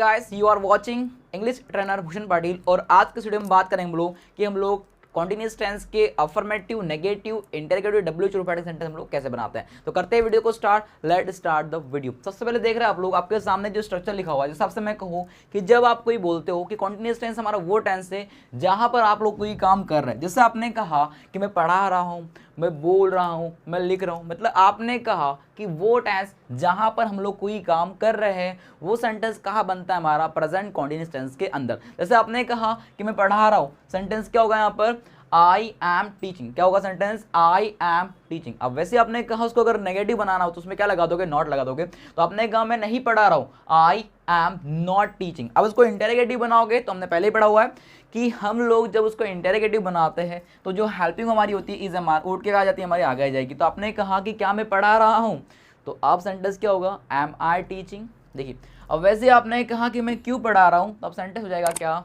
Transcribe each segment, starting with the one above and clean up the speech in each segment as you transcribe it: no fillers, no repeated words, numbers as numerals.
Guys, you are watching English trainer Bhushan Patil और आज के वीडियो में बात करेंगे हम लोग कॉन्टिन्यूस टेंस के affirmative, negative, interrogative, W sentence हम लोग कैसे बनाते हैं। तो करते हैं वीडियो को start. Let start the video. सबसे पहले देख रहे हैं आप लोग, आपके सामने जो स्ट्रक्चर लिखा हुआ है, जैसे आपसे मैं कहूँ कि जब आप कोई बोलते हो कि कॉन्टिन्यूस टेंस हमारा वो टेंस है जहां पर आप लोग कोई काम कर रहे हैं। जैसे आपने कहा कि मैं पढ़ा रहा हूँ, मैं बोल रहा हूँ, मैं लिख रहा हूँ, मतलब आपने कहा कि वो टेंस जहां पर हम लोग कोई काम कर रहे हैं वो सेंटेंस कहाँ बनता है हमारा प्रेजेंट कॉन्टिन्यूस टेंस के अंदर। जैसे आपने कहा कि मैं पढ़ा रहा हूँ, सेंटेंस क्या होगा यहाँ पर आई एम टीचिंग। क्या होगा सेंटेंस? I am teaching. अब वैसे आपने कहा उसको अगर नेगेटिव बनाना हो तो उसमें क्या लगा दोगे? नॉट लगा दोगे। तो आपने कहा मैं नहीं पढ़ा रहा हूँ, आई एम नॉट टीचिंग। अब उसको इंटेरोगेटिव बनाओगे तो हमने पहले ही पढ़ा हुआ है कि हम लोग जब उसको इंटेरोगेटिव बनाते हैं तो जो हेल्पिंग हमारी होती है इज एम आर उठ के आ जाती है, हमारी आगे आ जाएगी। तो आपने कहा कि क्या मैं पढ़ा रहा हूँ, तो अब सेंटेंस क्या होगा? Am I teaching. देखिए, अब वैसे आपने कहा कि मैं क्यों पढ़ा रहा हूँ, तो अब सेंटेंस हो जाएगा क्या?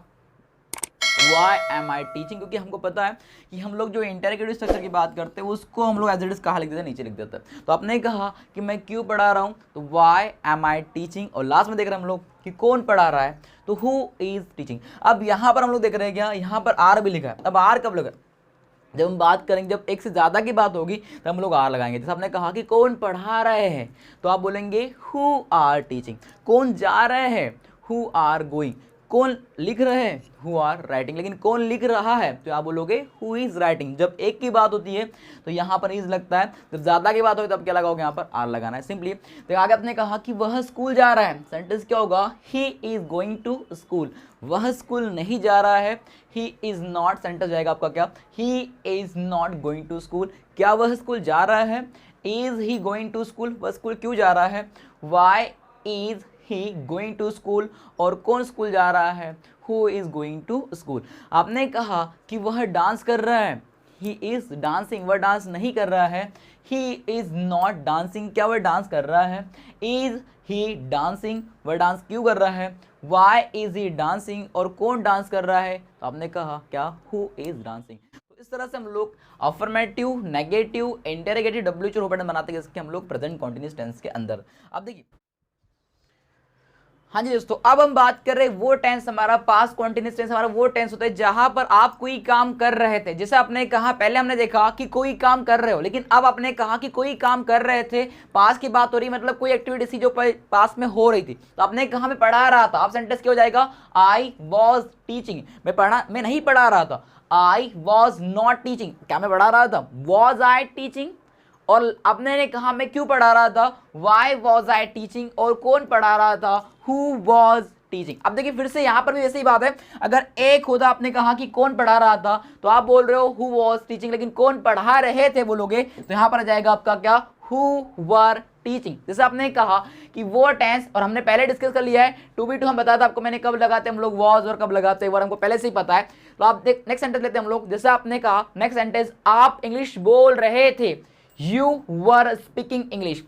Why am I teaching? क्योंकि हमको पता है कि हम लोग जो इंटरोगेटिव स्ट्रक्चर की बात करते हैं उसको हम लोग एज इट इज कहाँ लिख देते हैं? नीचे लिख देते हैं। तो आपने कहा कि मैं क्यों पढ़ा रहा हूँ, तो why am I teaching। और लास्ट में देख रहे हैं हम लोग कि कौन पढ़ा रहा है, तो who is teaching। अब यहाँ पर हम लोग देख रहे हैं क्या, यहाँ पर आर भी लिखा है। अब आर कब लगा? जब हम बात करेंगे, जब एक से ज़्यादा की बात होगी तो हम लोग आर लगाएंगे। जैसे आपने कहा कि कौन पढ़ा रहे हैं, तो आप बोलेंगे हु आर टीचिंग। कौन जा रहे हैं, हु आर गोइंग। कौन लिख रहे हैं, हु आर राइटिंग। लेकिन कौन लिख रहा है, तो आप बोलोगे हु इज राइटिंग। जब एक की बात होती है तो यहाँ पर इज लगता है, जब ज़्यादा की बात होगी तब क्या लगाओगे? यहाँ पर आर लगाना है सिंपली। तो आगे आपने कहा कि वह स्कूल जा रहा है, सेंटेंस क्या होगा? He is going to school. वह स्कूल नहीं जा रहा है, ही इज नॉट। सेंटेंस जाएगा आपका क्या? He is not going to school. क्या वह स्कूल जा रहा है? Is he going to school. वह स्कूल क्यों जा रहा है? Why is he going to school. और कौन स्कूल जा रहा है? Who is going to school. आपने कहा कि वह डांस कर रहा है, ही इज डांसिंग। वह डांस नहीं कर रहा है, ही इज नॉट डांसिंग। क्या वह डांस कर रहा है? Is he dancing. वह डांस क्यों कर रहा है? Why is he dancing. और कौन डांस कर रहा है? तो आपने कहा क्या? Who is dancing. तो इस तरह से हम लोग अफर्मेटिव, नेगेटिव, इंटेरोगेटिव, डब्ल्यू बनाते हैं जिसके हम लोग प्रेजेंट कॉन्टिन्यूस टेंस के अंदर। अब देखिए, हाँ जी दोस्तों, अब हम बात कर रहे हैं वो टेंस, हमारा पास्ट कॉन्टिन्यूस टेंस हमारा वो टेंस होता है जहां पर आप कोई काम कर रहे थे। जैसे आपने कहा, पहले हमने देखा कि कोई काम कर रहे हो, लेकिन अब आपने कहा कि कोई काम कर रहे थे, पास की बात हो रही, मतलब कोई एक्टिविटी थी जो पास में हो रही थी। तो आपने कहा मैं पढ़ा रहा था। अब सेंटेंस क्या हो जाएगा? I was teaching. मैं नहीं पढ़ा रहा था, आई वॉज नॉट टीचिंग। क्या मैं पढ़ा रहा था? Was I teaching. और आपने ने कहा मैं क्यों पढ़ा रहा था? Why was I teaching. और कौन पढ़ा रहा था? Who was teaching. अब देखिए फिर से यहां पर भी वैसे ही बात है, अगर एक होता, आपने कहा कि कौन पढ़ा रहा था, तो आप बोल रहे हो हु वॉज टीचिंग, लेकिन कौन पढ़ा रहे थे बोलोगे तो यहां पर आ जाएगा आपका क्या? Who were teaching. जैसे आपने कहा कि वो टेंस, और हमने पहले डिस्कस कर लिया है, टू बी टू हम बताया था आपको मैंने कब लगाते हैं हम लोग वॉज और कब लगाते हैं वर, हमको पहले से ही पता है। तो आप देख नेक्स्ट सेंटेंस लेते हैं हम लोग। जैसे आपने कहा नेक्स्ट सेंटेंस, आप इंग्लिश बोल रहे थे, यू वर स्पीकिंग इंग्लिश।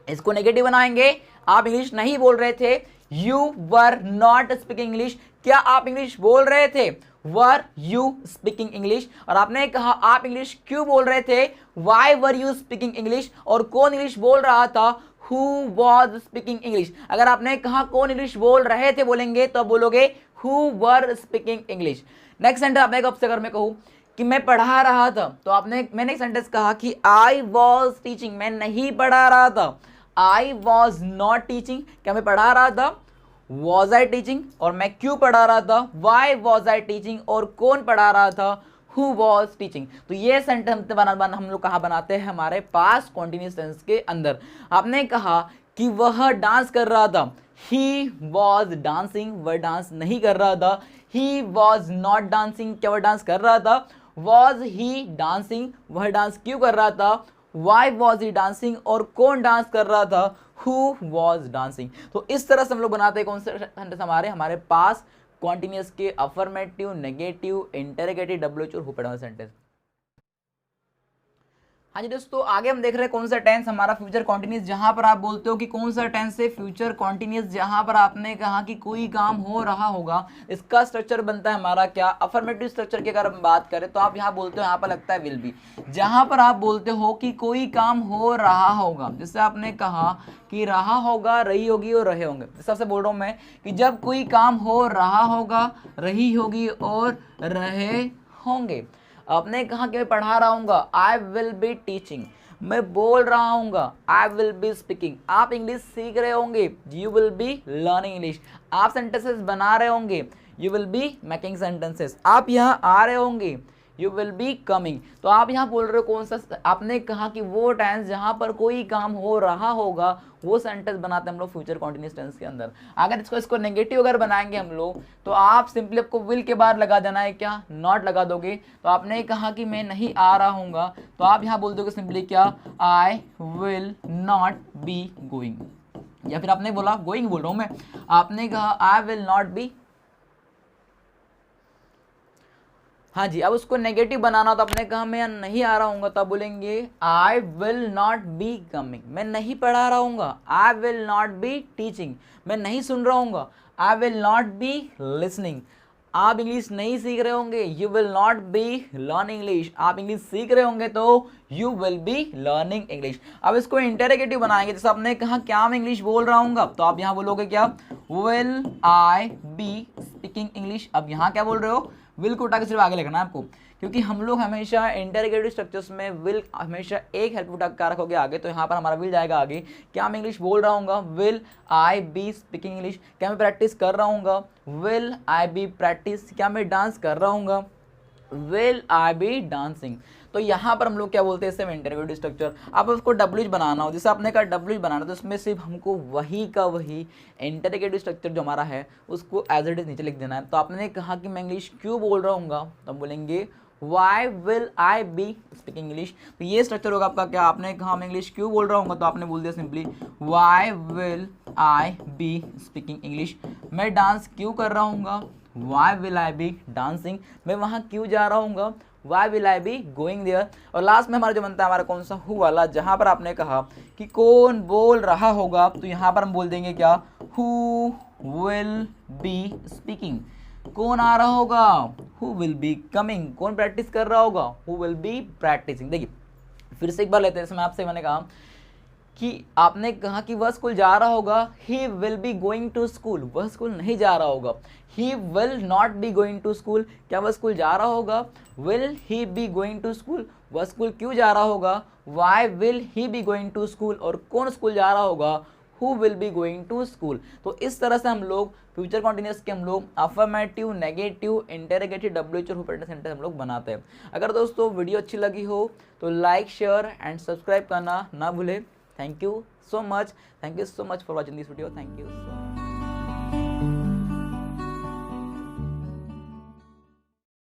इसको नेगेटिव बनाएंगे, आप इंग्लिश नहीं बोल रहे थे, you were not speaking English. क्या आप इंग्लिश बोल रहे थे? Were you speaking English. और आपने कहा आप इंग्लिश क्यों बोल रहे थे? Why were you speaking English. और कौन इंग्लिश बोल रहा था? Who was speaking English. अगर आपने कहा कौन इंग्लिश बोल रहे थे बोलेंगे तो बोलोगे who were speaking English. Next sentence आपने कब से, अगर मैं कहूँ कि मैं पढ़ा रहा था, तो मैंने एक सेंटेंस कहा कि आई वॉज टीचिंग। मैं नहीं पढ़ा रहा था, आई वॉज नॉट टीचिंग। क्या मैं पढ़ा रहा था? Was I teaching. और मैं क्यों पढ़ा रहा था? Why was I teaching. और कौन पढ़ा रहा था? Who was teaching. तो ये सेंटेंस हम लोग कहाँ बनाते हैं? हमारे पास्ट कॉन्टिन्यूस टेंस के अंदर। आपने कहा कि वह डांस कर रहा था, ही वॉज डांसिंग। वह डांस नहीं कर रहा था, ही वॉज नॉट डांसिंग। क्या वह डांस कर रहा था? Was he dancing. वह डांस क्यों कर रहा था? Why was he dancing. और कौन डांस कर रहा था? Who was dancing. तो इस तरह से हम लोग बनाते हैं कौन से सेंटेंस? हमारे पास कॉन्टिन्यूस के अफर्मेटिव, नेगेटिव, इंटरोगेटिव, डब्ल्यूएच और हुपेड सेंटेंस। हाँ जी दोस्तों, आगे हम देख रहे हैं कौन सा टेंस हमारा फ्यूचर कॉन्टिन्यूस, जहां पर आप बोलते हो कि कौन सा टेंस है फ्यूचर कॉन्टिन्यूस, जहां पर आपने कहा कि कोई काम हो रहा होगा। इसका स्ट्रक्चर बनता है हमारा क्या, अफर्मेटिव स्ट्रक्चर की अगर हम बात करें तो आप यहाँ बोलते हो, यहाँ पर लगता है विल बी। जहां पर आप बोलते हो कि कोई काम हो रहा होगा, जैसे आपने कहा कि रहा होगा, रही होगी और रहे होंगे। सबसे बोल रहा हूं मैं कि जब कोई काम हो रहा होगा, रही होगी और रहे होंगे। आपने कहा कि मैं पढ़ा रहा हूँ, आई विल बी टीचिंग। मैं बोल रहा हूँ, आई विल बी स्पीकिंग। आप इंग्लिश सीख रहे होंगे, you will be learning English. आप सेंटेंसेस बना रहे होंगे, you will be making sentences. आप यहाँ आ रहे होंगे, यू विल बी कमिंग। तो आप यहाँ बोल रहे हो कौन सा, आपने कहा कि वो टेंस जहाँ पर कोई काम हो रहा होगा, वो सेंटेंस बनाते हैं हम लोग फ्यूचर कॉन्टिन्यूस टेंस के अंदर। अगर इसको नेगेटिव अगर बनाएंगे हम लोग, तो आप सिंपली आपको विल के बाद लगा देना है, क्या, नॉट लगा दोगे। तो आपने कहा कि मैं नहीं आ रहा हूँगा, तो आप यहाँ बोल दोगे सिंपली क्या, I will not be going. या फिर आपने बोला गोइंग बोल रहा हूँ मैं, आपने कहा आई विल नॉट बी। हाँ जी, अब उसको नेगेटिव बनाना, तो आपने कहा मैं नहीं आ रहा हूँ, तब बोलेंगे I will not be coming. मैं नहीं पढ़ा रहा हूँ, I will not be teaching. मैं नहीं सुन रहा हूँ, I will not be listening. आप इंग्लिश नहीं सीख रहे होंगे, you will not be learning English. आप इंग्लिश सीख रहे होंगे तो you will be learning English. अब इसको इंटरोगेटिव बनाएंगे, जैसे आपने कहा क्या मैं इंग्लिश बोल रहा हूँ, तो आप यहाँ बोलोगे क्या, will I be speaking English. अब यहाँ क्या बोल रहे हो, विल को उठा के सिर्फ आगे लिखना है आपको, क्योंकि हम लोग हमेशा इंटरोगेटिव स्ट्रक्चर्स में विल हमेशा एक हेल्प उठा के रखोगे आगे, तो यहाँ पर हमारा विल जाएगा आगे। क्या मैं इंग्लिश बोल रहा हूँ, will I be speaking English. क्या मैं प्रैक्टिस कर रहा हूँ, विल आई बी प्रैक्टिस। क्या मैं डांस कर रहा हूँ, विल आई बी डांसिंग। तो यहाँ पर हम लोग क्या बोलते हैं, इससे इंटरोगेटिव स्ट्रक्चर। अब उसको डब्ल्यूएच बनाना हो, जैसे आपने कहा डब्ल्यूएच बनाना, तो इसमें सिर्फ हमको वही का वही इंटरोगेटिव स्ट्रक्चर जो हमारा है उसको एज इट इज नीचे लिख देना है। तो आपने कहा कि मैं इंग्लिश क्यों बोल रहा हूँ, तो हम बोलेंगे why will I be speaking English. तो ये स्ट्रक्चर होगा आपका क्या, आपने कहा मैं इंग्लिश क्यों बोल रहा हूँ, तो आपने बोल दिया simply why will I be speaking English. मैं डांस क्यों कर रहा हूँ, why will I be dancing. मैं वहाँ क्यों जा रहा हूँ, why will I be going there. और लास्ट में हमारा जो बनता है हमारा कौन सा, हु वाला, जहाँ पर आपने कहा कि कौन बोल रहा होगा, तो यहाँ पर हम बोल देंगे क्या, हु विल बी स्पीकिंग। कौन आ रहा होगा, हु विल बी कमिंग। कौन प्रैक्टिस कर रहा होगा, हु विल बी प्रैक्टिसिंग। देखिए फिर से एक बार लेते हैं, जैसे मैं आपसे मैंने कहा कि आपने कहा कि वह स्कूल जा रहा होगा, he will be going to school. वह स्कूल नहीं जा रहा होगा, he will not be going to school. क्या वह स्कूल जा रहा होगा, will he be going to school. वह स्कूल क्यों जा रहा होगा, why will he be going to school. और कौन स्कूल जा रहा होगा, who will be going to school. तो इस तरह से हम लोग फ्यूचर कॉन्टिन्यूस के हम लोग अफर्मेटिव, नेगेटिव, इंटरोगेटिव, डब्ल्यूएच और प्रेजेंट सेंटेंस हम लोग बनाते हैं। अगर दोस्तों वीडियो अच्छी लगी हो तो लाइक, शेयर एंड सब्सक्राइब करना ना भूले। Thank you so much for watching this video. Thank you so much.